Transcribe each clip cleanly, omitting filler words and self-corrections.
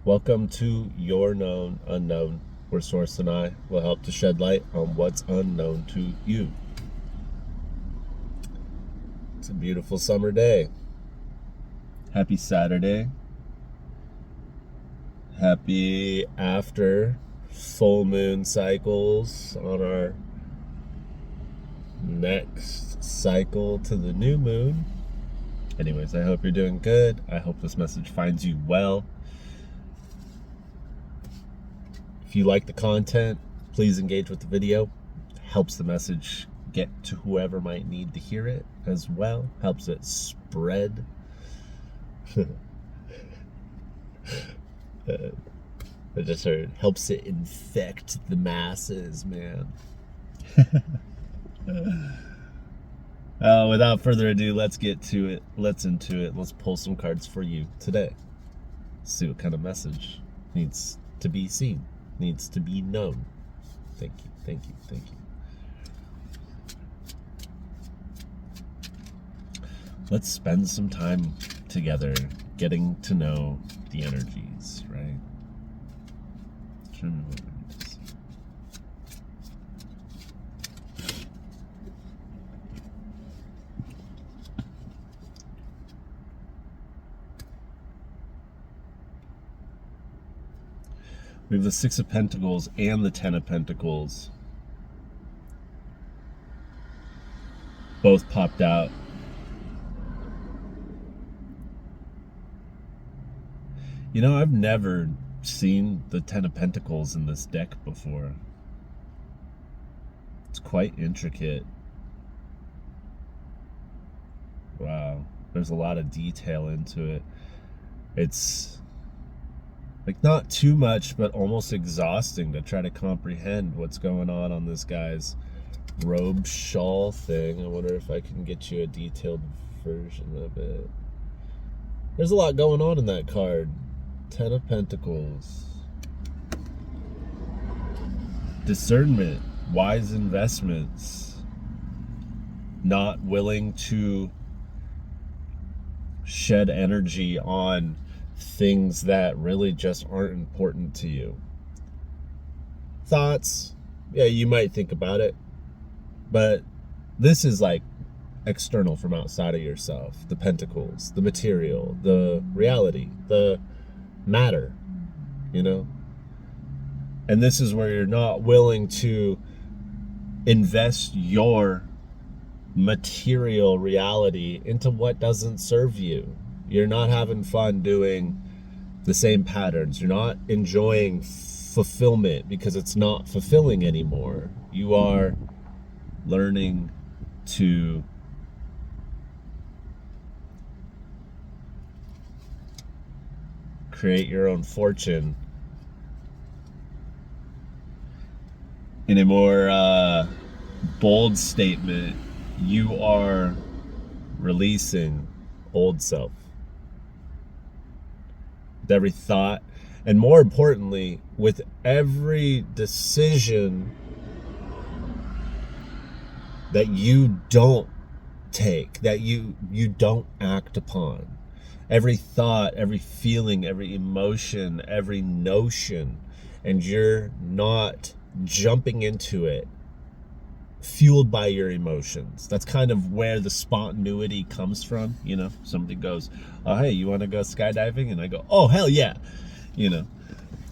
Welcome to Your Known Unknown, where Source and I will help to shed light on what's unknown to you. It's a beautiful summer day. Happy Saturday. Happy after full moon cycles on our next cycle to the new moon. Anyways, I hope you're doing good. I hope this message finds you well. If you like the content, please engage with the video. Helps the message get to whoever might need to hear it as well. Helps it spread. I just heard helps it infect the masses, man. Without further ado, let's get to it. Let's pull some cards for you today. See what kind of message needs to be seen, needs to be known. Thank you. Let's spend some time together getting to know the energies, right? We have the Six of Pentacles and the Ten of Pentacles. Both popped out. You know, I've never seen the Ten of Pentacles in this deck before. It's quite intricate. Wow. There's a lot of detail into it. It's like not too much, but almost exhausting to try to comprehend what's going on this guy's robe shawl thing. I wonder if I can get you a detailed version of it. There's a lot going on in that card. Ten of Pentacles. Discernment, wise investments, not willing to shed energy on things that really just aren't important to you. Thoughts, yeah, you might think about it, but this is like external from outside of yourself. The pentacles, the material, the reality, the matter, you know? And this is where you're not willing to invest your material reality into what doesn't serve you. You're not having fun doing the same patterns. You're not enjoying fulfillment because it's not fulfilling anymore. You are learning to create your own fortune in a more bold statement. You are releasing old self with every thought, and more importantly, with every decision that you don't take, that you don't act upon. Every thought, every feeling, every emotion, every notion, and you're not jumping into it fueled by your emotions. That's kind of where the spontaneity comes from. You know, somebody goes, oh, hey, you want to go skydiving? And I go, oh, hell yeah. You know,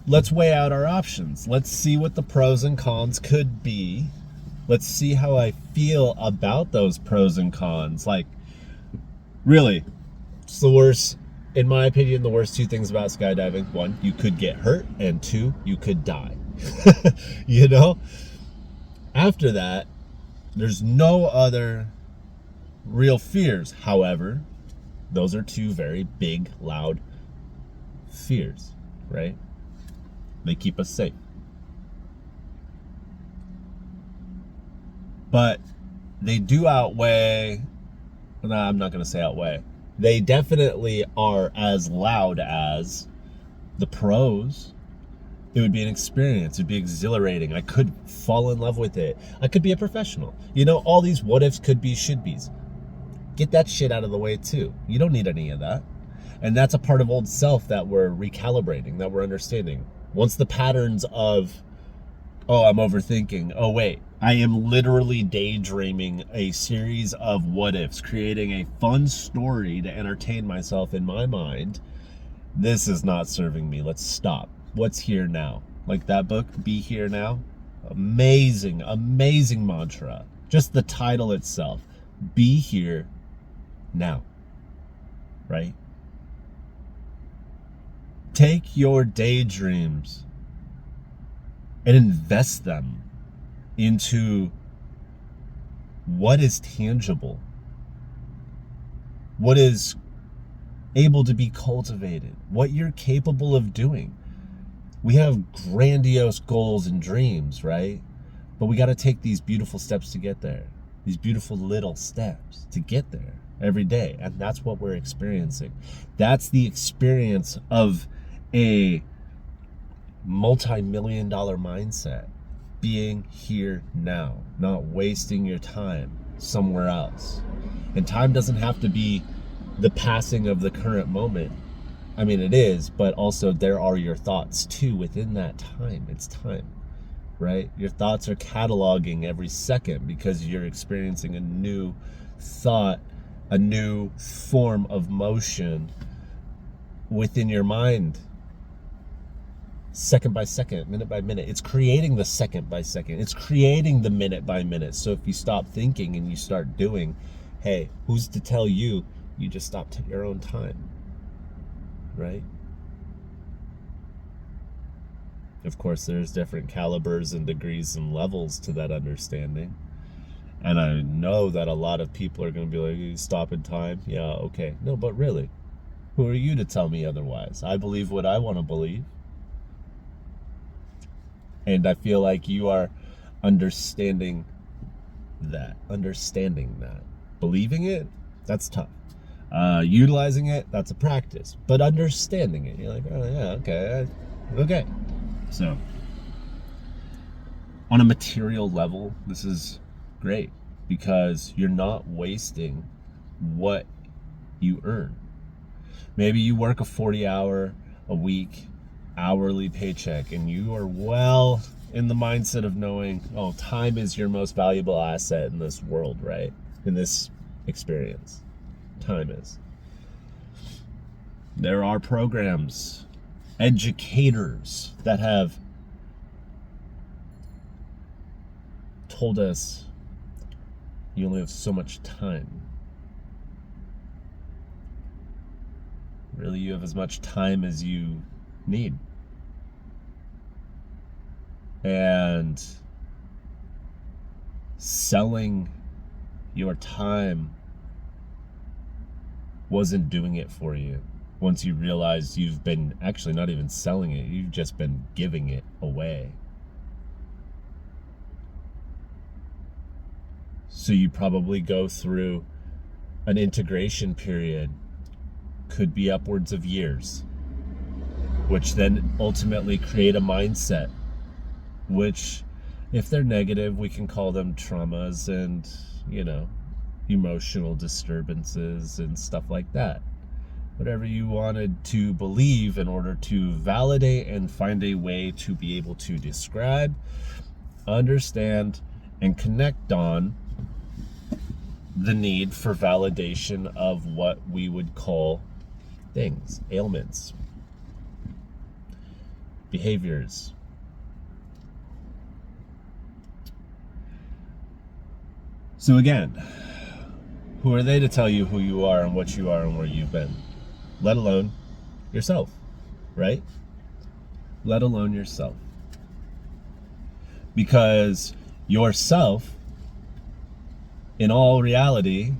let's weigh out our options. Let's see what the pros and cons could be. Let's see how I feel about those pros and cons. Like, really, it's the worst, in my opinion, the worst two things about skydiving. One, you could get hurt, and two, you could die. You know? After that, there's no other real fears. However, those are two very big, loud fears, right? They keep us safe. But they do outweigh, no, I'm not going to say outweigh. They definitely are as loud as the pros. It would be an experience. It'd be exhilarating. I could fall in love with it. I could be a professional. You know, all these what ifs, could be, should be's. Get that shit out of the way too. You don't need any of that. And that's a part of old self that we're recalibrating, that we're understanding. Once the patterns of, oh, I'm overthinking, oh wait, I am literally daydreaming a series of what ifs, creating a fun story to entertain myself in my mind. This is not serving me. Let's stop. What's here now? Like that book, Be Here Now. Amazing, amazing mantra. Just the title itself. Be here now. Right? Take your daydreams and invest them into what is tangible, what is able to be cultivated, what you're capable of doing. We have grandiose goals and dreams, right? But we got to take these beautiful steps to get there, these beautiful little steps to get there every day. And that's what we're experiencing. That's the experience of a multi-million-dollar mindset. Being here now, not wasting your time somewhere else. And time doesn't have to be the passing of the current moment. I mean, it is, but also there are your thoughts too within that time. It's time, right? Your thoughts are cataloging every second because you're experiencing a new thought, a new form of motion within your mind. Second by second, minute by minute. It's creating the second by second. It's creating the minute by minute. So if you stop thinking and you start doing, hey, who's to tell you just stopped at your own time, right? Of course, there's different calibers and degrees and levels to that understanding. And I know that a lot of people are going to be like, you stop in time. Yeah, okay. No, but really, who are you to tell me otherwise? I believe what I want to believe. And I feel like you are understanding that. Believing it, that's tough. Utilizing it, that's a practice. But understanding it, you're like, oh yeah, okay. So, on a material level, this is great because you're not wasting what you earn. Maybe you work a 40-hour a week hourly paycheck and you are well in the mindset of knowing, oh, time is your most valuable asset in this world, right? In this experience, time is. There are programs, educators that have told us you only have so much time. Really, you have as much time as you need. And selling your time wasn't doing it for you. Once you realize you've been actually not even selling it, you've just been giving it away. So you probably go through an integration period, could be upwards of years, which then ultimately create a mindset, which, if they're negative, we can call them traumas and, emotional disturbances and stuff like that. Whatever you wanted to believe in order to validate and find a way to be able to describe, understand, and connect on the need for validation of what we would call things, ailments, behaviors. So again, who are they to tell you who you are and what you are and where you've been? Let alone yourself, right? Let alone yourself. Because yourself, in all reality,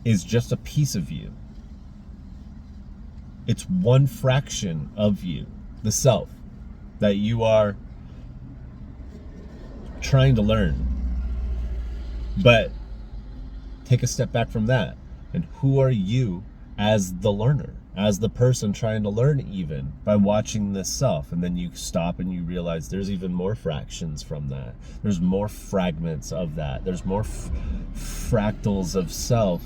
is just a piece of you. It's one fraction of you, the self, that you are trying to learn. But take a step back from that. And who are you as the learner, as the person trying to learn, even by watching this self? And then you stop and you realize there's even more fractions from that. There's more fragments of that. There's more fractals of self.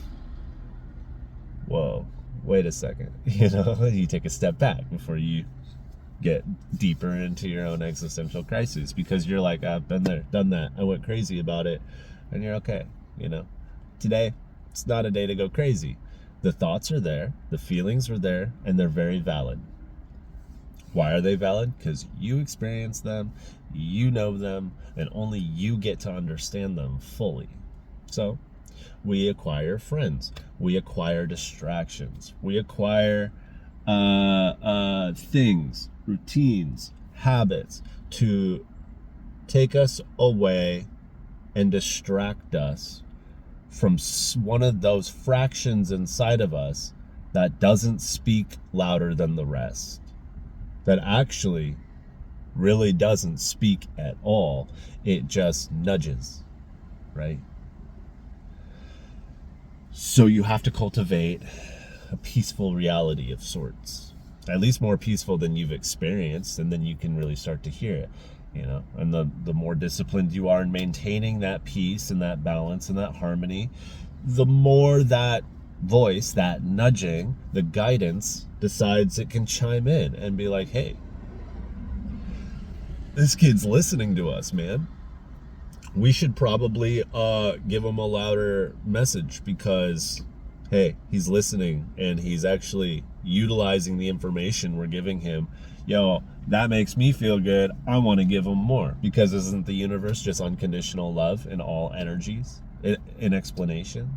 Whoa, wait a second. You take a step back before you get deeper into your own existential crisis, because you're like, I've been there, done that, I went crazy about it, and you're okay. Today, it's not a day to go crazy. The thoughts are there, the feelings are there, and they're very valid. Why are they valid? Because you experience them, you know them, and only you get to understand them fully. So we acquire friends, we acquire distractions, we acquire things, routines, habits to take us away and distract us from one of those fractions inside of us that doesn't speak louder than the rest, that actually really doesn't speak at all. It just nudges, right? So you have to cultivate a peaceful reality of sorts, at least more peaceful than you've experienced, and then you can really start to hear it. And the more disciplined you are in maintaining that peace and that balance and that harmony, the more that voice, that nudging, the guidance decides it can chime in and be like, hey, this kid's listening to us, man. We should probably give him a louder message, because hey, he's listening and he's actually utilizing the information we're giving him. Yo, that makes me feel good. I want to give him more, because isn't the universe just unconditional love in all energies in explanation?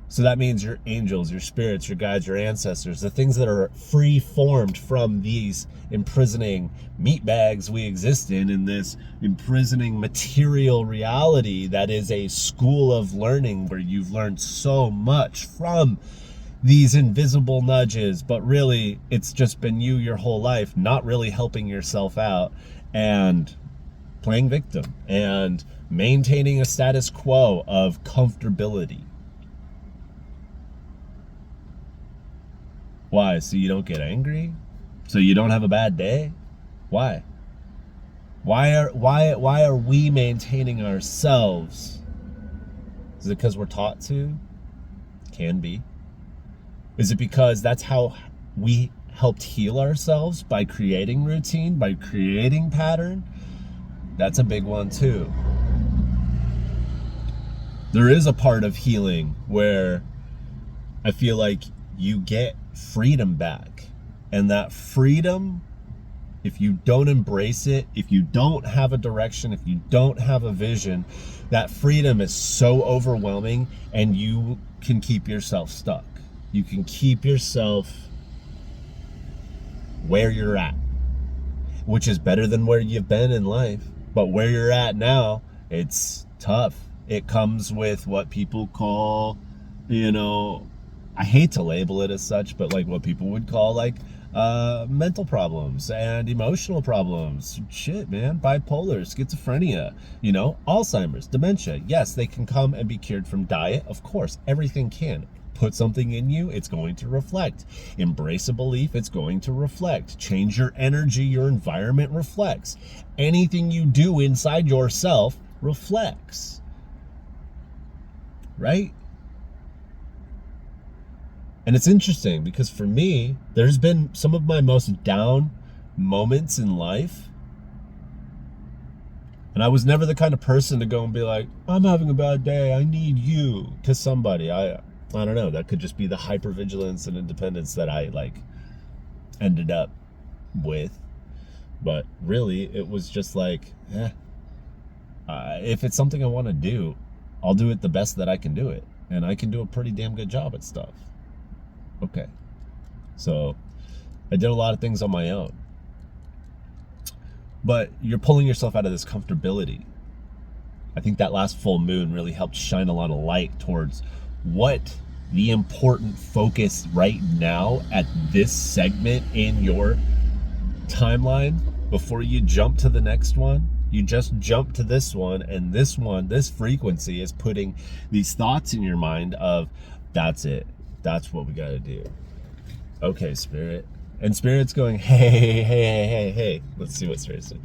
So that means your angels, your spirits, your guides, your ancestors, the things that are free formed from these imprisoning meat bags we exist in this imprisoning material reality that is a school of learning where you've learned so much from these invisible nudges, but really it's just been you your whole life not really helping yourself out and playing victim and maintaining a status quo of comfortability. Why? So you don't get angry? So you don't have a bad day? Why? Why are we maintaining ourselves? Is it because we're taught to? Can be. Is it because that's how we helped heal ourselves, by creating routine, by creating pattern? That's a big one too. There is a part of healing where I feel like you get freedom back. And that freedom, if you don't embrace it, if you don't have a direction, if you don't have a vision, that freedom is so overwhelming and you can keep yourself stuck. You can keep yourself where you're at, which is better than where you've been in life. But where you're at now, it's tough. It comes with what people call, I hate to label it as such, but like what people would call like mental problems and emotional problems. Shit, man. Bipolar, schizophrenia, Alzheimer's, dementia. Yes, they can come and be cured from diet. Of course, everything can. Put something in you, it's going to reflect. Embrace a belief, it's going to reflect. Change your energy, your environment reflects. Anything you do inside yourself reflects. Right? And it's interesting because for me, there's been some of my most down moments in life. And I was never the kind of person to go and be like, I'm having a bad day, I need you, to somebody. I don't know, that could just be the hypervigilance and independence that I ended up with. But really, it was just like, if it's something I want to do, I'll do it the best that I can do it. And I can do a pretty damn good job at stuff. Okay. So I did a lot of things on my own. But you're pulling yourself out of this comfortability. I think that last full moon really helped shine a lot of light towards what the important focus right now at this segment in your timeline before you jump to the next one. You just jump to this one, and this frequency is putting these thoughts in your mind of, that's it. That's what we got to do. Okay, Spirit. And Spirit's going, hey. Let's see what Spirit's doing.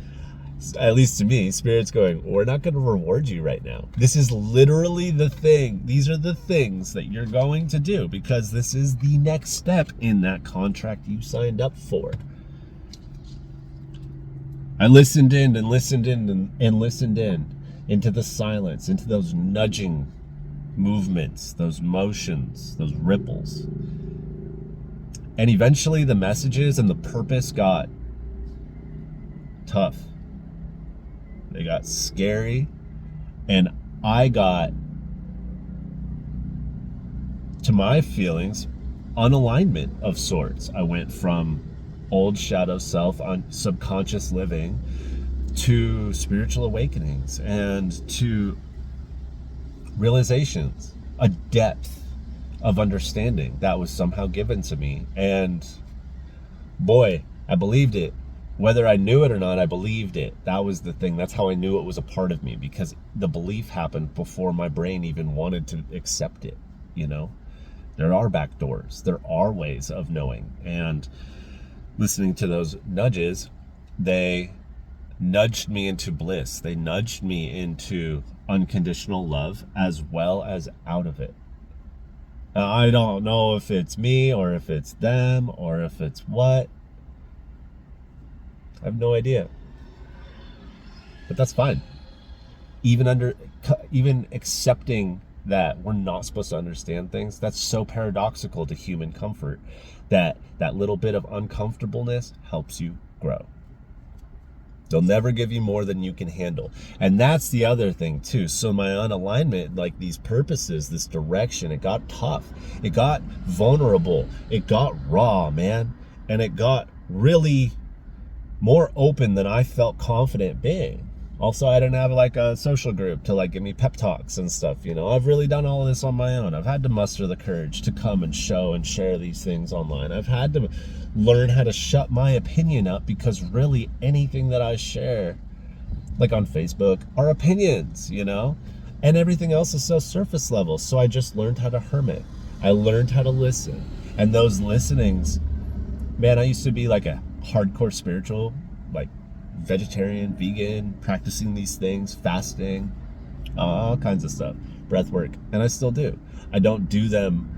At least to me, Spirit's going, we're not going to reward you right now. This is literally the thing. These are the things that you're going to do because this is the next step in that contract you signed up for. I listened in and listened in and listened in into the silence, into those nudging movements, those motions, those ripples. And eventually the messages and the purpose got tough. They got scary, and I got, to my feelings, unalignment of sorts. I went from old shadow self on subconscious living to spiritual awakenings and to realizations, a depth of understanding that was somehow given to me. And boy, I believed it. Whether I knew it or not, I believed it. That was the thing. That's how I knew it was a part of me, because the belief happened before my brain even wanted to accept it. You know, there are back doors. There are ways of knowing. And listening to those nudges, they nudged me into bliss. They nudged me into unconditional love as well as out of it. Now, I don't know if it's me or if it's them or if it's what. I have no idea. But that's fine. Even accepting that we're not supposed to understand things, that's so paradoxical to human comfort, that little bit of uncomfortableness helps you grow. They'll never give you more than you can handle. And that's the other thing too. So my unalignment, like these purposes, this direction, it got tough. It got vulnerable. It got raw, man. And it got really more open than I felt confident being. Also, I didn't have like a social group to like give me pep talks and stuff. You know, I've really done all of this on my own. I've had to muster the courage to come and show and share these things online. I've had to learn how to shut my opinion up, because really anything that I share, like on Facebook, are opinions, you know, and everything else is so surface level. So I just learned how to hermit. I learned how to listen. And those listenings, man, I used to be like a hardcore spiritual, like vegetarian, vegan, practicing these things, fasting, all kinds of stuff, breath work, and I still do. I don't do them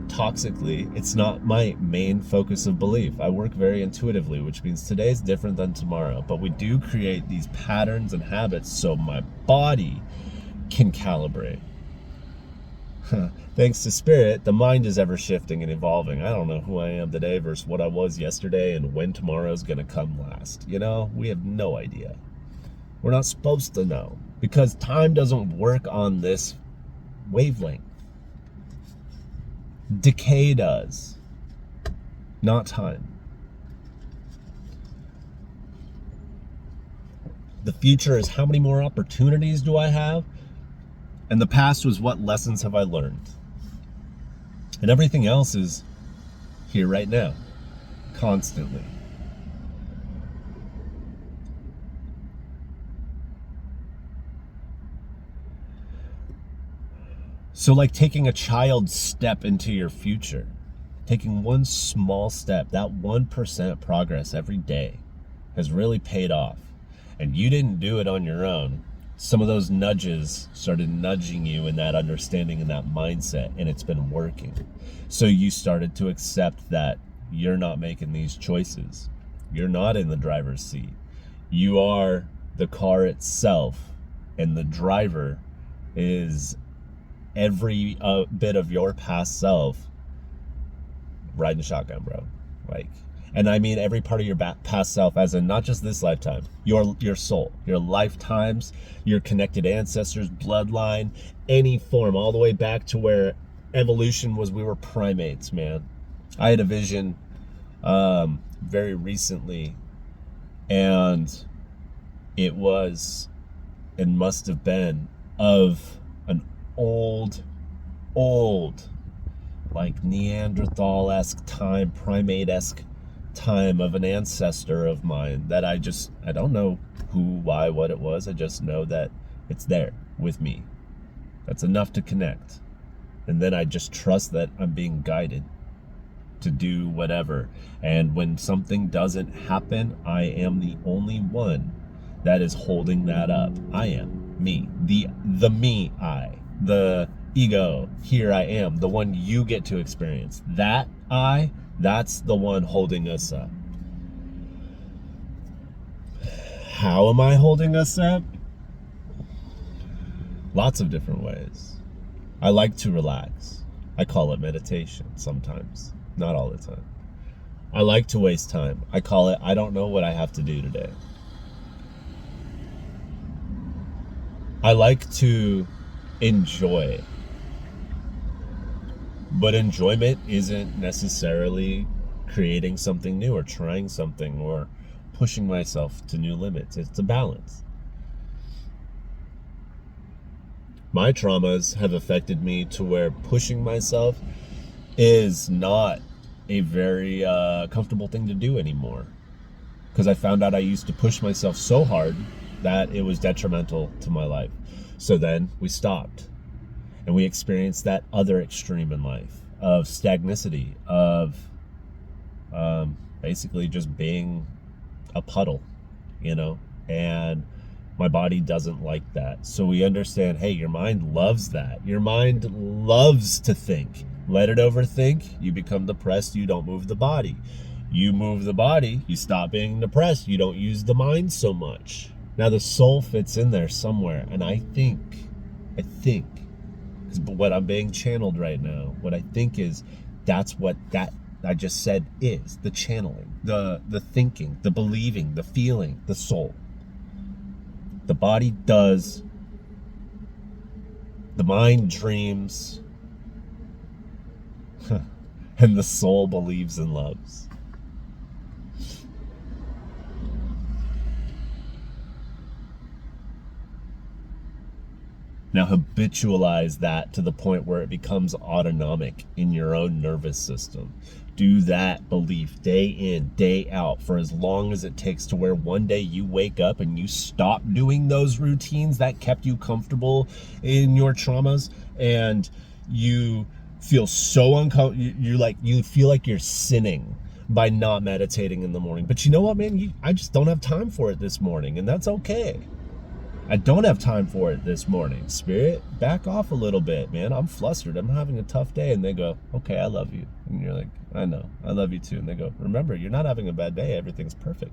toxically. It's not my main focus of belief. I work very intuitively, which means today's different than tomorrow, but we do create these patterns and habits so my body can calibrate. Thanks to Spirit, the mind is ever shifting and evolving. I don't know who I am today versus what I was yesterday and when tomorrow's gonna come last. You know, we have no idea. We're not supposed to know, because time doesn't work on this wavelength. Decay does, not time. The future is how many more opportunities do I have? And the past was what lessons have I learned? And everything else is here right now, constantly. So like taking a child's step into your future, taking one small step, that 1% progress every day has really paid off. And you didn't do it on your own. Some of those nudges started nudging you in that understanding and that mindset, and it's been working. So you started to accept that you're not making these choices. You're not in the driver's seat. You are the car itself, and the driver is every bit of your past self riding shotgun, bro. Like, and I mean every part of your past self, as in not just this lifetime, your soul, your lifetimes, your connected ancestors, bloodline, any form, all the way back to where evolution was. We were primates, man. I had a vision very recently, and it was, it must have been, of an old, like Neanderthal-esque time, primate-esque time of an ancestor of mine that I don't know who, why, what it was. I just know that it's there with me. That's enough to connect. And then I just trust that I'm being guided. to do whatever. And when something doesn't happen, I am the only one that is holding that up. I am me, the me, the ego. Here I am, the one you get to experience. That that's the one holding us up. How am I holding us up? Lots of different ways. I like to relax. I call it meditation sometimes, not all the time. I like to waste time. I call it, I don't know what I have to do today. I like to enjoy. But enjoyment isn't necessarily creating something new or trying something or pushing myself to new limits. It's a balance. My traumas have affected me to where pushing myself is not a very comfortable thing to do anymore. Because I found out I used to push myself so hard that it was detrimental to my life. So then we stopped. And we experienced that other extreme in life of stagnicity, of basically just being a puddle, and my body doesn't like that. So we understand, hey, your mind loves that. Your mind loves to think. Let it overthink, you become depressed, you don't move the body. You move the body, you stop being depressed, you don't use the mind so much. Now the soul fits in there somewhere, and I think, but what I'm being channeled right now, what I think is that's what that I just said is the channeling, the thinking, the believing, the feeling, the soul. The body does, the mind dreams, and the soul believes and loves. Now habitualize that to the point where it becomes autonomic in your own nervous system. Do that belief day in, day out for as long as it takes to where one day you wake up and you stop doing those routines that kept you comfortable in your traumas, and you feel so uncomfortable. You feel like you're sinning by not meditating in the morning. But you know what, man? I just don't have time for it this morning, and that's okay. I don't have time for it this morning. Spirit, back off a little bit, man. I'm flustered. I'm having a tough day. And they go, okay, I love you. And you're like, I know. I love you too. And they go, remember, you're not having a bad day. Everything's perfect.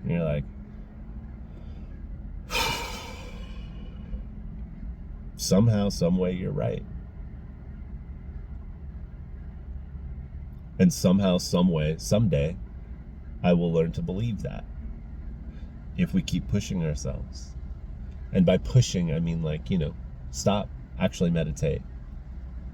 And you're like, somehow, some way, you're right. And somehow, some way, someday, I will learn to believe that. If we keep pushing ourselves. And by pushing, I mean stop, actually meditate.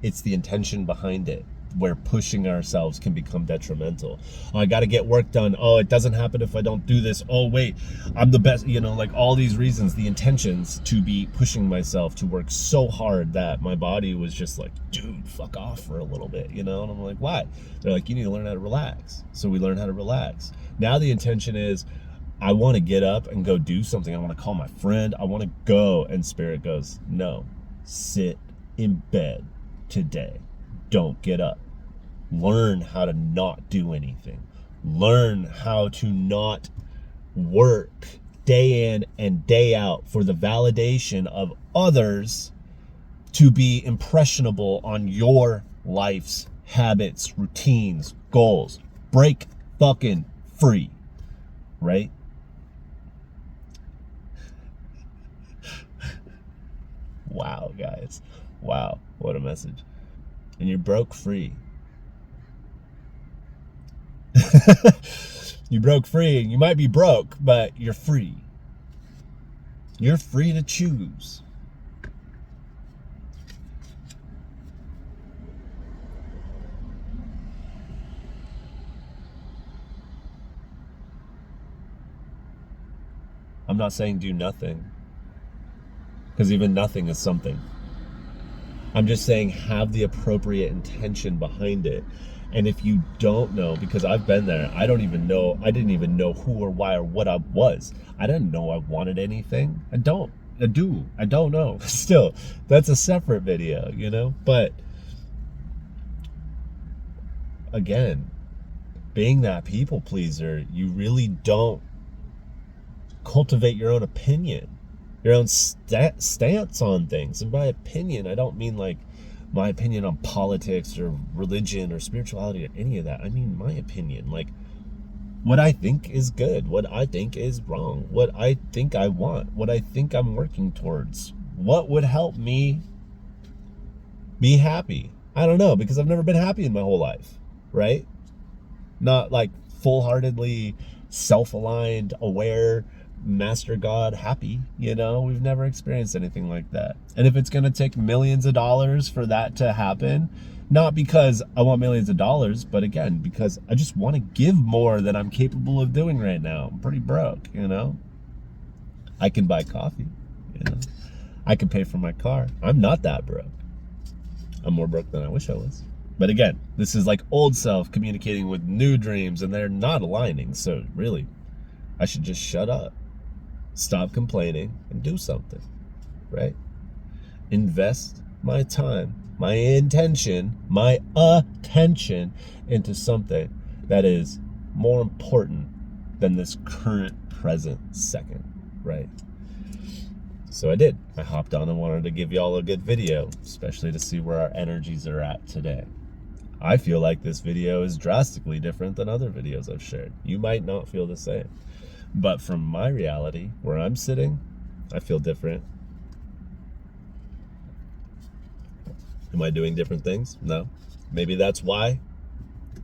It's the intention behind it, where pushing ourselves can become detrimental. Oh, I got to get work done. Oh, it doesn't happen if I don't do this. Oh, wait, I'm the best. All these reasons, the intentions to be pushing myself to work so hard that my body was just like, dude, fuck off for a little bit, And I'm like, why? They're like, you need to learn how to relax. So we learn how to relax. Now the intention is, I want to get up and go do something. I want to call my friend. I want to go. And Spirit goes, no, sit in bed today. Don't get up. Learn how to not do anything. Learn how to not work day in and day out for the validation of others to be impressionable on your life's habits, routines, goals. Break fucking free, right? Wow, guys. Wow, what a message. And you're broke free. You broke free. You might be broke, but you're free. You're free to choose. I'm not saying do nothing, because even nothing is something. I'm just saying have the appropriate intention behind it. And if you don't know, because I've been there, I didn't even know who or why or what I was. I didn't know I wanted anything. I don't know. Still, that's a separate video, But again, being that people pleaser, you really don't cultivate your own opinion, your own stance on things. And by opinion, I don't mean like my opinion on politics or religion or spirituality or any of that. I mean my opinion, like what I think is good, what I think is wrong, what I think I want, what I think I'm working towards, what would help me be happy. I don't know, because I've never been happy in my whole life, right? Not like full-heartedly self-aligned, aware, master God happy, you know? We've never experienced anything like that. And if it's going to take millions of dollars for that to happen, not because I want millions of dollars, but again, because I just want to give more than I'm capable of doing right now. I'm pretty broke, you know? I can buy coffee, you know? I can pay for my car. I'm not that broke. I'm more broke than I wish I was. But again, this is like old self communicating with new dreams, and they're not aligning. So really, I should just shut up, stop complaining, and do something, right? Invest my time, my intention, my attention into something that is more important than this current present second, right? So I did. I hopped on and wanted to give y'all a good video, especially to see where our energies are at today. I feel like this video is drastically different than other videos I've shared. You might not feel the same. But from my reality, where I'm sitting, I feel different. Am I doing different things? No. Maybe that's why,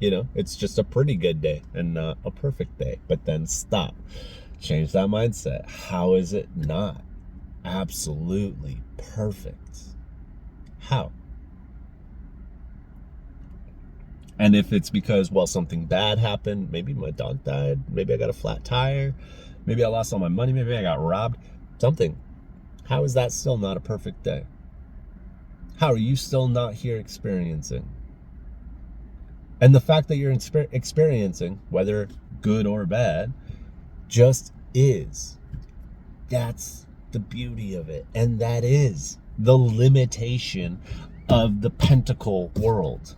you know, it's just a pretty good day and not a perfect day. But then stop. Change that mindset. How is it not absolutely perfect? How? And if it's because, well, something bad happened, maybe my dog died, maybe I got a flat tire, maybe I lost all my money, maybe I got robbed, something. How is that still not a perfect day? How are you still not here experiencing? And the fact that you're experiencing, whether good or bad, just is. That's the beauty of it. And that is the limitation of the pentacle world.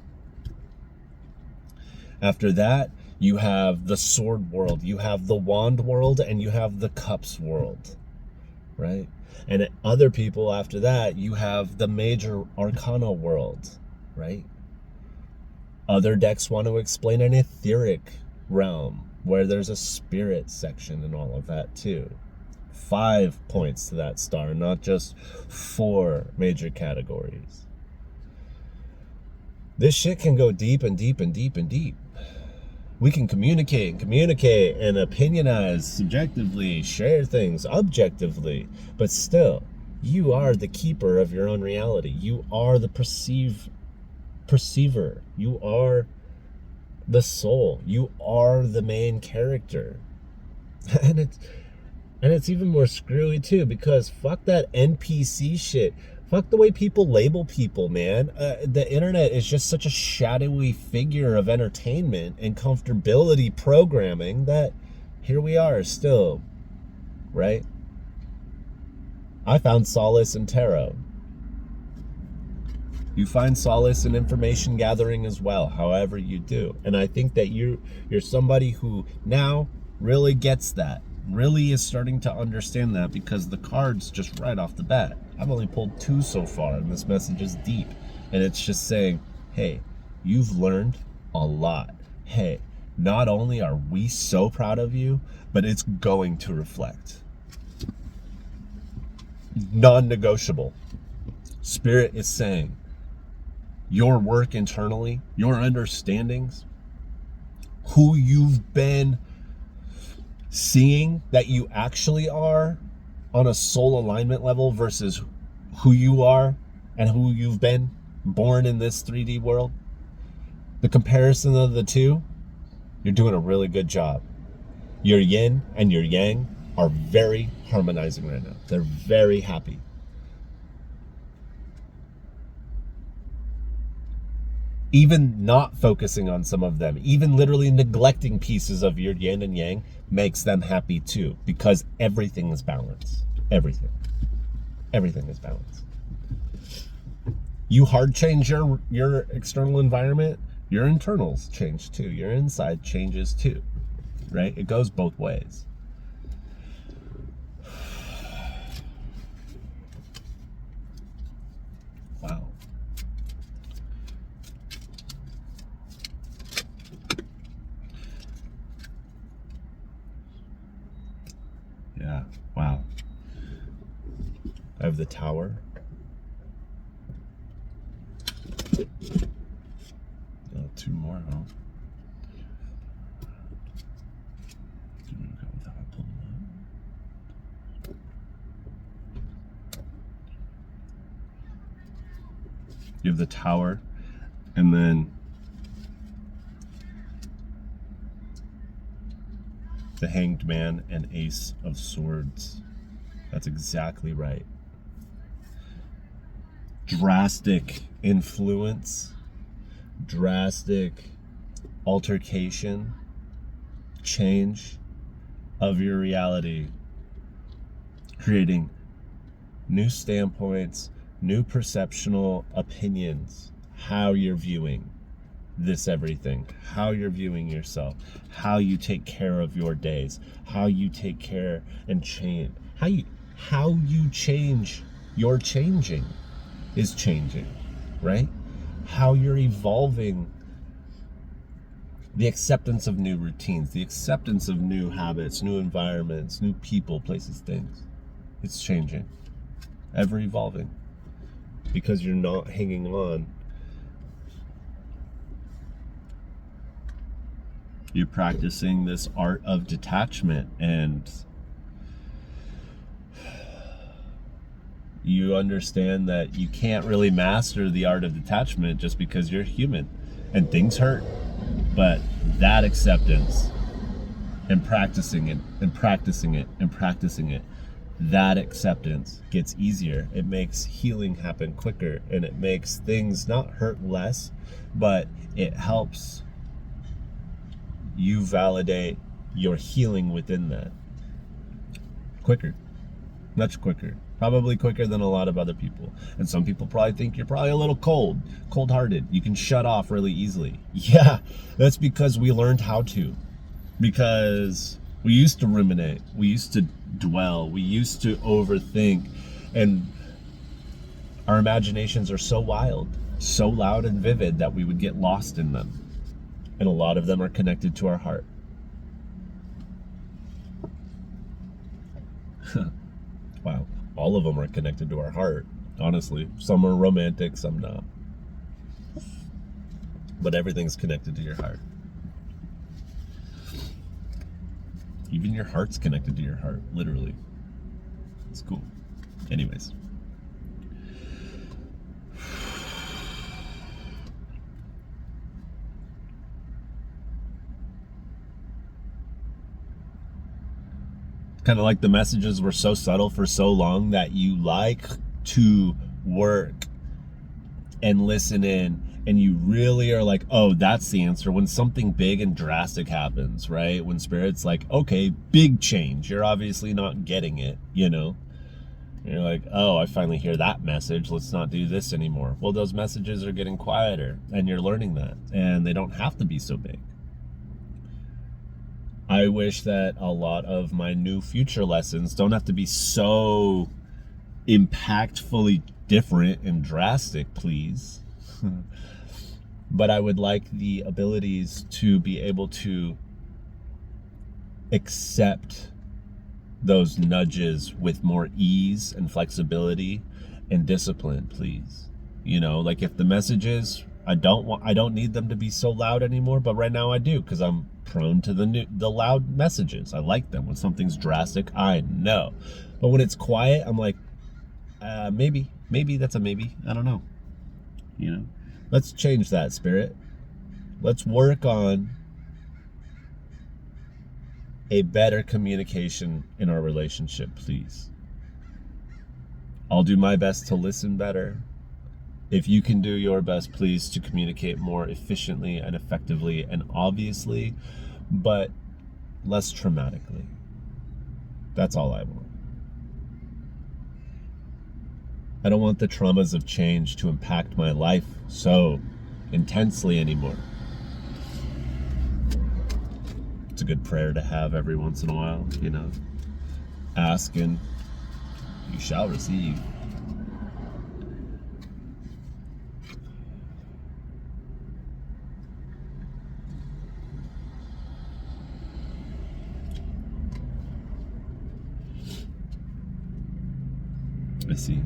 After that, you have the sword world, you have the wand world, and you have the cups world, right? And other people after that, you have the major arcana world, right? Other decks want to explain an etheric realm where there's a spirit section and all of that too. 5 points to that star, not just 4 major categories. This shit can go deep and deep and deep and deep. We can communicate and opinionize subjectively, share things objectively, but still, you are the keeper of your own reality. You are the perceiver. You are the soul. You are the main character. And it's even more screwy too, because fuck that NPC shit. Fuck the way people label people, man. The internet is just such a shadowy figure of entertainment and comfortability programming that here we are still, right? I found solace in tarot. You find solace in information gathering as well, however you do. And I think that you're somebody who now really gets that, really is starting to understand that, because the cards just right off the bat. I've only pulled 2 so far, and this message is deep. And it's just saying, hey, you've learned a lot. Hey, not only are we so proud of you, but it's going to reflect. Non-negotiable. Spirit is saying, your work internally, your understandings, who you've been seeing that you actually are on a soul alignment level versus who you are and who you've been born in this 3D world, the comparison of the two, you're doing a really good job. Your yin and your yang are very harmonizing right now. They're very happy. Even not focusing on some of them, even literally neglecting pieces of your yin and yang makes them happy too, because everything is balanced. Everything is balanced. You hard change your external environment, Your internals change too. Your inside changes too, right? It goes both ways. Wow. Yeah, wow. I have the Tower. Oh, two more, huh? You have the Tower, and then the Hanged Man and Ace of Swords. That's exactly right. Drastic influence, drastic altercation, change of your reality, creating new standpoints, new perceptional opinions, how you're viewing this everything, how you're viewing yourself, how you take care of your days, how you take care and change, how you change your changing is changing, right? How you're evolving, the acceptance of new routines, the acceptance of new habits, new environments, new people, places, things. It's changing, ever evolving, because you're not hanging on. You're practicing this art of detachment, and you understand that you can't really master the art of detachment just because you're human and things hurt. But that acceptance and practicing it and practicing it and practicing it, that acceptance gets easier. It makes healing happen quicker, and it makes things not hurt less, but it helps you validate your healing within that quicker, much quicker, probably quicker than a lot of other people. And some people probably think you're probably a little cold-hearted. You can shut off really easily. Yeah, that's because we learned how to, because we used to ruminate, we used to dwell, we used to overthink, and our imaginations are so wild, so loud and vivid that we would get lost in them. And a lot of them are connected to our heart. Wow. All of them are connected to our heart, honestly. Some are romantic, some not. But everything's connected to your heart. Even your heart's connected to your heart, literally. It's cool. Anyways. Kind of like the messages were so subtle for so long that you like to work and listen in, and you really are like, oh, that's the answer. When something big and drastic happens, right? When Spirit's like, okay, big change. You're obviously not getting it, you know? And you're like, oh, I finally hear that message. Let's not do this anymore. Well, those messages are getting quieter, and you're learning that. And they don't have to be so big. I wish that a lot of my new future lessons don't have to be so impactfully different and drastic, please. But I would like the abilities to be able to accept those nudges with more ease and flexibility and discipline, please. You know, like if the messages, I don't need them to be so loud anymore, but right now I do, because I'm prone to the loud messages. I like them. When something's drastic, I know. But when it's quiet, I'm like, maybe that's a maybe. I don't know. You know, let's change that, Spirit. Let's work on a better communication in our relationship, please. I'll do my best to listen better. If you can do your best, please, to communicate more efficiently and effectively and obviously, but less traumatically. That's all I want. I don't want the traumas of change to impact my life so intensely anymore. a good prayer to have every once in a while, you know. Ask and you shall receive. I see.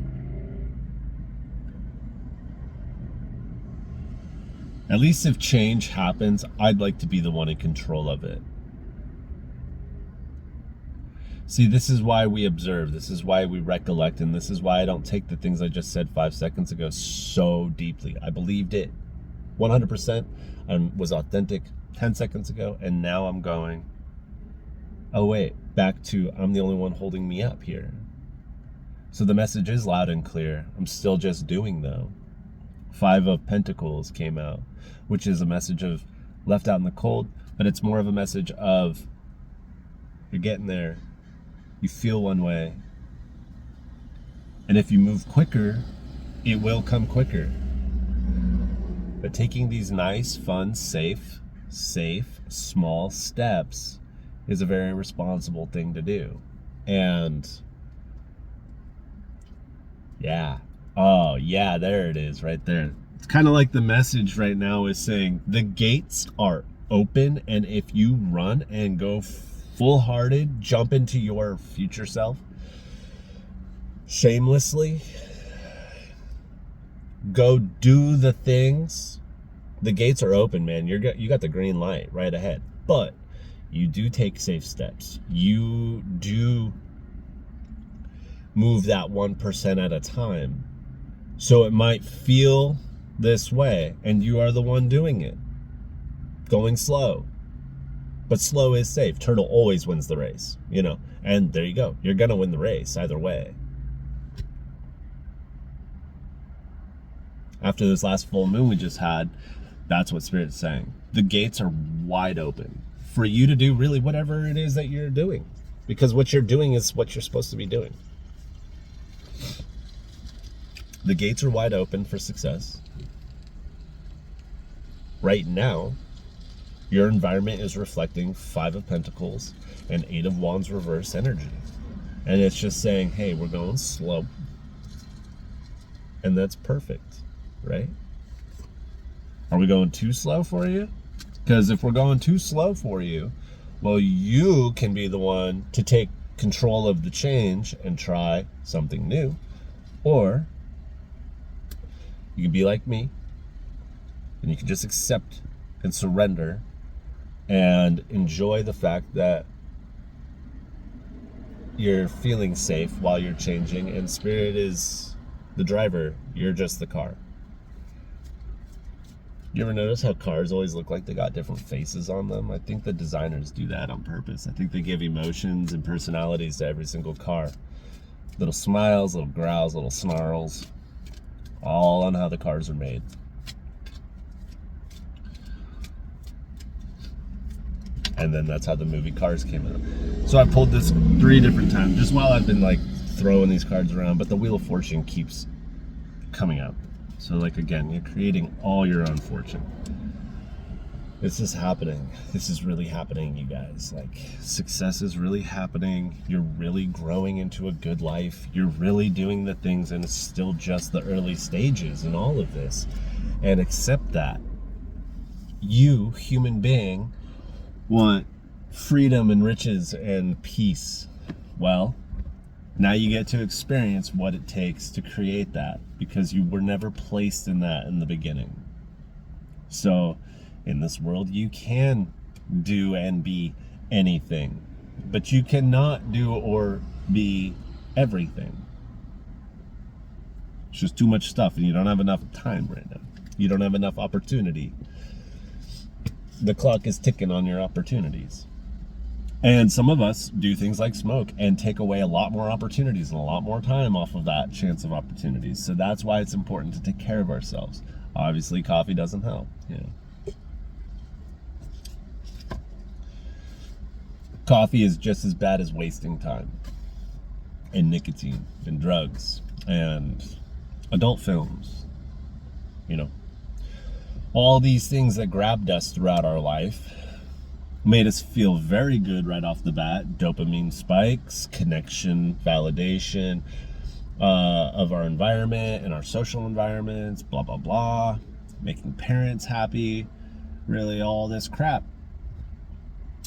At least if change happens, I'd like to be the one in control of it. See, this is why we observe, this is why we recollect, and this is why I don't take the things I just said 5 seconds ago so deeply. I believed it 100% and was authentic 10 seconds ago, and now I'm going, oh wait, back to I'm the only one holding me up here. So the message is loud and clear. I'm still just doing though. 5 of Pentacles came out, which is a message of left out in the cold, but it's more of a message of you're getting there. You feel one way. And if you move quicker, it will come quicker. But taking these nice, fun, safe, small steps is a very responsible thing to do. And yeah. Oh, yeah, there it is right there. It's kind of like the message right now is saying the gates are open, and if you run and go full-hearted, jump into your future self shamelessly, go do the things, the gates are open, man. You got the green light right ahead. But you do take safe steps. You do move that 1% at a time. So it might feel this way, and you are the one doing it. Going slow. But slow is safe. Turtle always wins the race, you know. And there you go. You're going to win the race either way. After this last full moon we just had, that's what Spirit's saying. The gates are wide open for you to do really whatever it is that you're doing. Because what you're doing is what you're supposed to be doing. The gates are wide open for success. Right now, your environment is reflecting 5 of Pentacles and 8 of Wands reverse energy. And it's just saying, hey, we're going slow. And that's perfect, right? Are we going too slow for you? Because if we're going too slow for you, well, you can be the one to take control of the change and try something new. Or you can be like me, and you can just accept and surrender and enjoy the fact that you're feeling safe while you're changing, and Spirit is the driver, you're just the car. You ever notice how cars always look like they got different faces on them? I think the designers do that on purpose. I think they give emotions and personalities to every single car. Little smiles, little growls, little snarls. All on how the cars are made. And then that's how the movie Cars came out. So I pulled this 3 different times, just while I've been like throwing these cards around, but the Wheel of Fortune keeps coming out. So like, again, you're creating all your own fortune. This is happening. This is really happening, you guys. Like, success is really happening. You're really growing into a good life. You're really doing the things, and it's still just the early stages in all of this. And accept that. You, human being, want freedom and riches and peace. Well, now you get to experience what it takes to create that, because you were never placed in that in the beginning. So in this world, you can do and be anything, but you cannot do or be everything. It's just too much stuff, and you don't have enough time right now. You don't have enough opportunity. The clock is ticking on your opportunities. And some of us do things like smoke and take away a lot more opportunities and a lot more time off of that chance of opportunities. So that's why it's important to take care of ourselves. Obviously, coffee doesn't help, you know. Coffee is just as bad as wasting time, and nicotine, and drugs, and adult films. You know, all these things that grabbed us throughout our life made us feel very good right off the bat. Dopamine spikes, connection, validation of our environment and our social environments, blah, blah, blah. Making parents happy, really all this crap.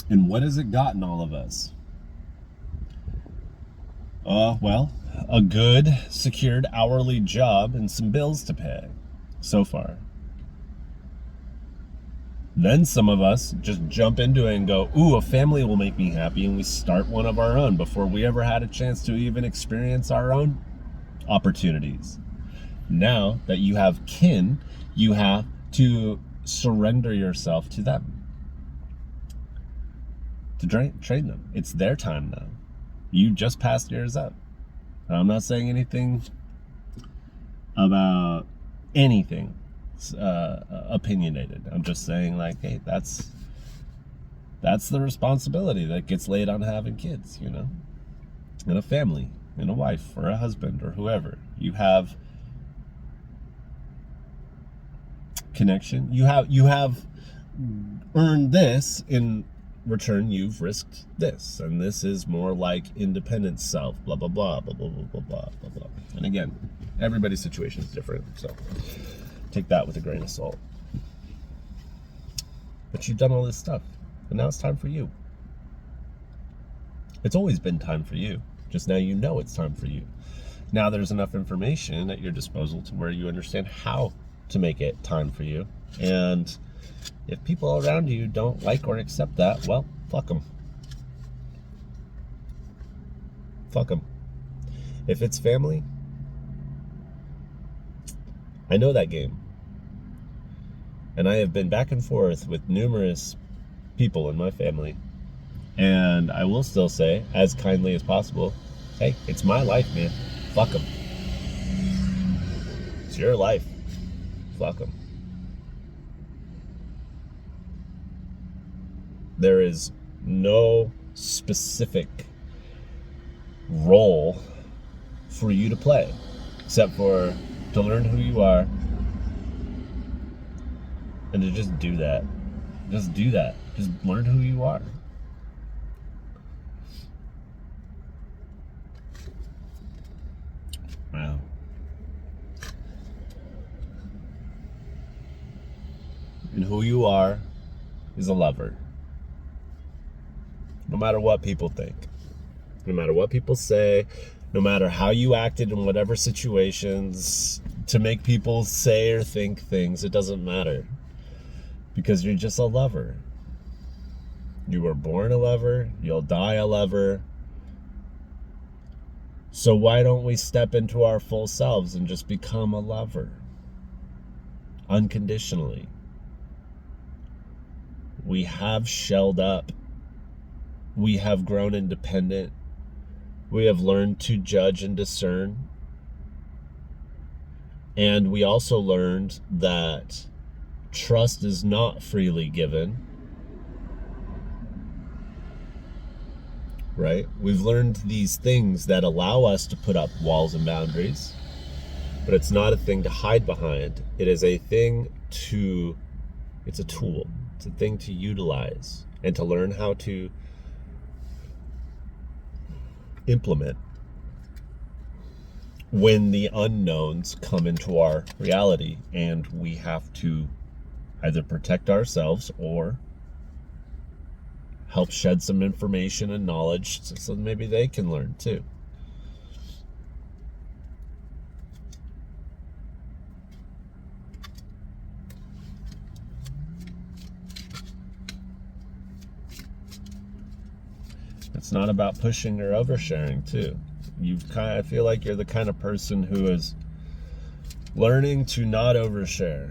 And what has it gotten all of us? Well, a good, secured hourly job and some bills to pay so far. Then some of us just jump into it and go, ooh, a family will make me happy, and we start one of our own before we ever had a chance to even experience our own opportunities. Now that you have kin, you have to surrender yourself to them, to train them. It's their time now. You just passed yours up. I'm not saying anything about anything opinionated. I'm just saying, like, hey, that's the responsibility that gets laid on having kids, you know, and a family, and a wife, or a husband, or whoever. You have connection. You have earned this. In return, you've risked this, and this is more like independent self. Blah blah blah blah blah blah blah blah blah blah. And again, everybody's situation is different, so take that with a grain of salt. But you've done all this stuff, and now it's time for you. It's always been time for you. Just now you know it's time for you. Now there's enough information at your disposal to where you understand how to make it time for you. And if people around you don't like or accept that, well, fuck them. Fuck them. If it's family, I know that game. And I have been back and forth with numerous people in my family. And I will still say, as kindly as possible, hey, it's my life, man. Fuck them. It's your life. Fuck them. There is no specific role for you to play, except for to learn who you are and to just do that. Just do that. Just learn who you are. Wow. And who you are is a lover. No matter what people think, no matter what people say, no matter how you acted in whatever situations to make people say or think things, it doesn't matter. Because you're just a lover. You were born a lover, you'll die a lover. So why don't we step into our full selves and just become a lover? Unconditionally. We have shelled up. We have grown independent. We have learned to judge and discern. And we also learned that trust is not freely given. Right? We've learned these things that allow us to put up walls and boundaries. But it's not a thing to hide behind. It is a thing to, it's a tool. It's a thing to utilize and to learn how to implement when the unknowns come into our reality, and we have to either protect ourselves or help shed some information and knowledge so maybe they can learn too. It's not about pushing or oversharing too. I feel like you're the kind of person who is learning to not overshare,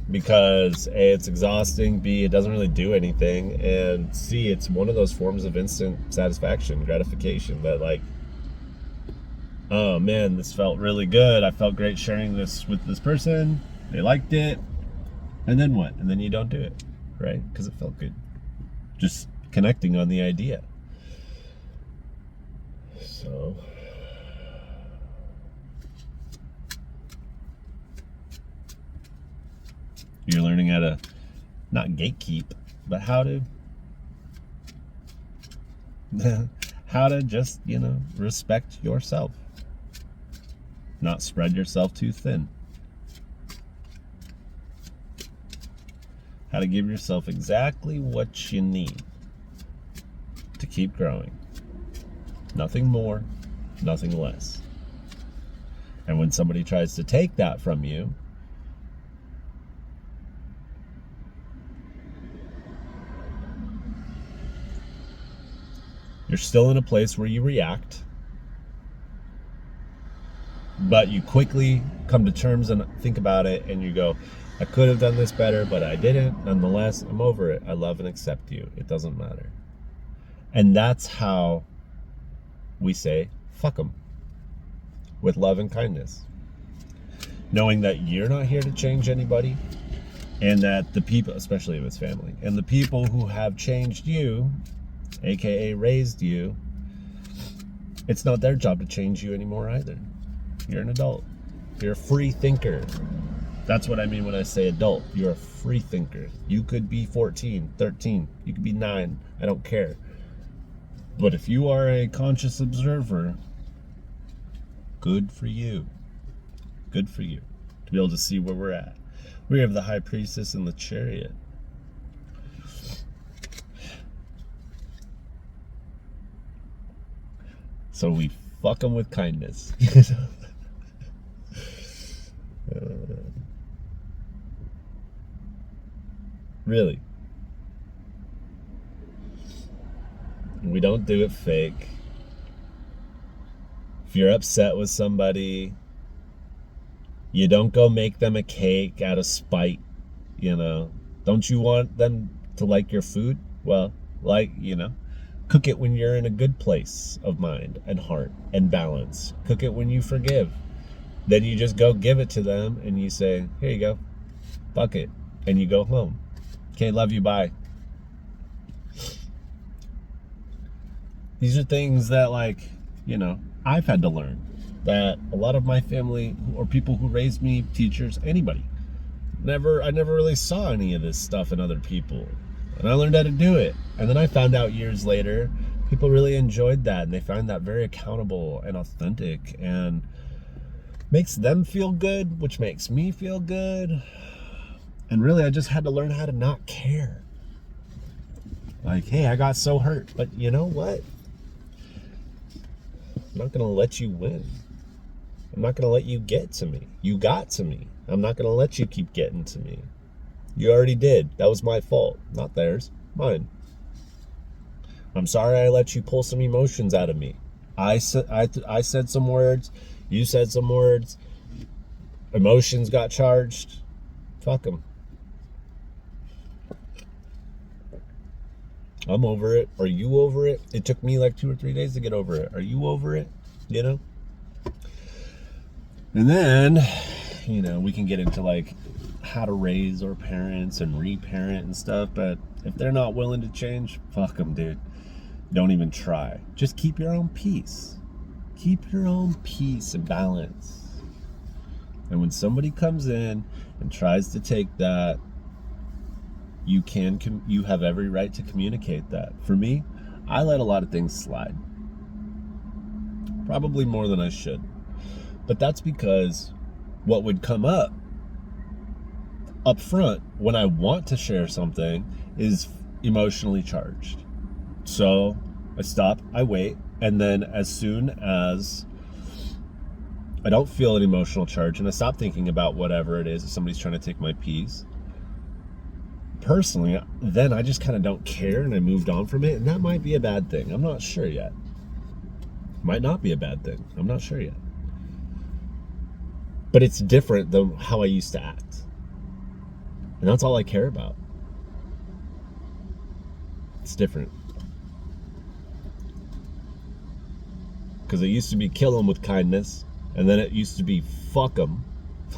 because A, it's exhausting, B, it doesn't really do anything, and C, it's one of those forms of instant satisfaction, gratification, that like, oh man, this felt really good, I felt great sharing this with this person, they liked it, and then what? And then you don't do it, right? Because it felt good. Just connecting on the idea. So you're learning how to not gatekeep, but how to how to just, respect yourself. Not spread yourself too thin. How to give yourself exactly what you need to keep growing. Nothing more, nothing less. And when somebody tries to take that from you, you're still in a place where you react, but you quickly come to terms and think about it, and you go, I could have done this better, but I didn't. Nonetheless, I'm over it. I love and accept you. It doesn't matter. And that's how we say, fuck them, with love and kindness. Knowing that you're not here to change anybody, and that the people, especially if it's family, and the people who have changed you, aka raised you, it's not their job to change you anymore either. You're an adult. You're a free thinker. That's what I mean when I say adult. You're a free thinker. You could be 14, 13, you could be 9, I don't care. But if you are a conscious observer, good for you. Good for you to be able to see where we're at. We have the High Priestess and the Chariot. So we fuck them with kindness. Really. We don't do it fake. If you're upset with somebody, you don't go make them a cake out of spite, Don't you want them to like your food? Well, cook it when you're in a good place of mind and heart and balance. Cook it when you forgive. Then you just go give it to them and you say, here you go, fuck it. And you go home. Okay, love you, bye. These are things that, I've had to learn. That a lot of my family or people who raised me, teachers, anybody, I never really saw any of this stuff in other people. And I learned how to do it. And then I found out years later, people really enjoyed that, and they find that very accountable and authentic and makes them feel good, which makes me feel good. And really, I just had to learn how to not care. Hey, I got so hurt, but you know what? I'm not going to let you win. I'm not going to let you get to me. You got to me. I'm not going to let you keep getting to me. You already did. That was my fault. Not theirs. Mine. I'm sorry I let you pull some emotions out of me. I said some words. You said some words. Emotions got charged. Fuck them. I'm over it. Are you over it? It took me 2 or 3 days to get over it. Are you over it? And then, we can get into how to raise our parents and reparent and stuff. But if they're not willing to change, fuck them, dude. Don't even try. Just keep your own peace. Keep your own peace and balance. And when somebody comes in and tries to take that, you have every right to communicate that. For me, I let a lot of things slide. Probably more than I should. But that's because what would come up front when I want to share something is emotionally charged. So I stop, I wait, and then as soon as I don't feel an emotional charge and I stop thinking about whatever it is, if somebody's trying to take my peace, personally, then I just kind of don't care and I moved on from it. And that might be a bad thing. I'm not sure yet. Might not be a bad thing. I'm not sure yet. But it's different than how I used to act. And that's all I care about. It's different. Because it used to be kill them with kindness. And then it used to be fuck them.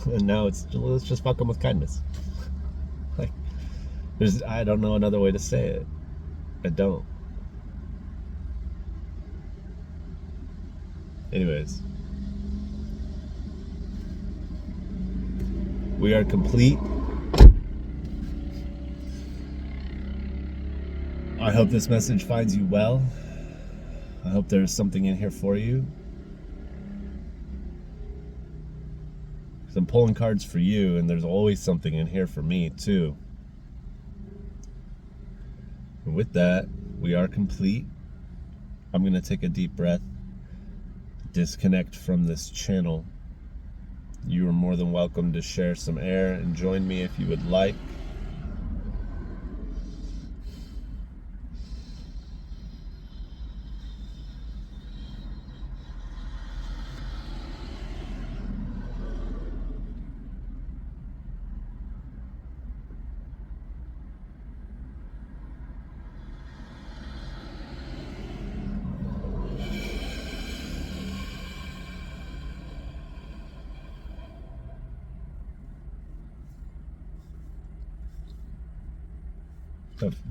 And now let's just fuck them with kindness. I don't know another way to say it. I don't. Anyways. We are complete. I hope this message finds you well. I hope there's something in here for you. Because I'm pulling cards for you, and there's always something in here for me, too. And with that, we are complete. I'm going to take a deep breath, disconnect from this channel. You are more than welcome to share some air and join me if you would like.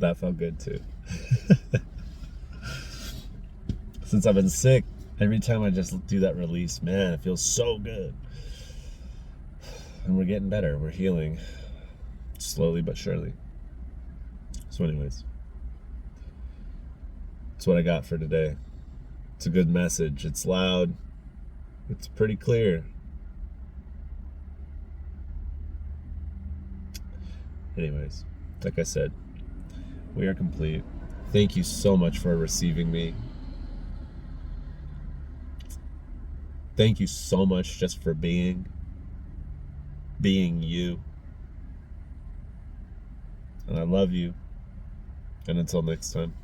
That felt good too. Since I've been sick, every time I just do that release, man, it feels so good. And we're getting better. We're healing slowly but surely. So anyways, that's what I got for today. It's a good message. It's loud. It's pretty clear. Anyways, like I said, we are complete. Thank you so much for receiving me. Thank you so much just for being you. And I love you. And until next time.